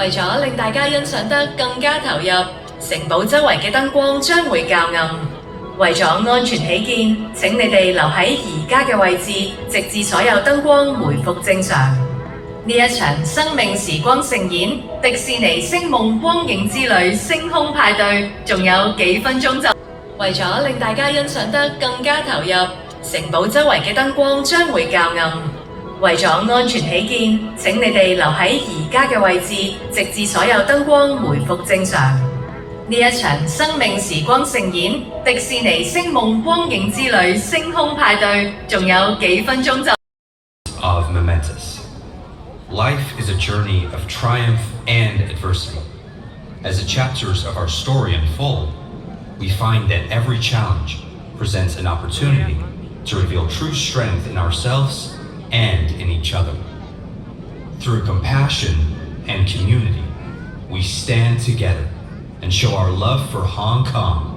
為咗令大家欣賞得更加投入，城堡周圍嘅燈光將會較暗。為咗安全起見，請你哋留喺而家嘅位置，直至所有燈光回復正常。呢一場生命時光盛演——迪士尼星夢光影之旅星空派對，仲有幾分鐘就……為咗令大家欣賞得更加投入，城堡周圍嘅燈光將會較暗。為咗安全起見，請你哋留喺而家嘅位置，直至所有燈光回復正常。呢一場生命時光盛演——迪士尼星夢光影之旅星空派對，仲有幾分鐘就……Of momentous. Life is a journey of triumph and adversity. As the chapters of our story unfold, we find that every challenge presents an opportunity to reveal true strength in ourselves and in each other. Through compassion and community, we stand together and show our love for Hong Kong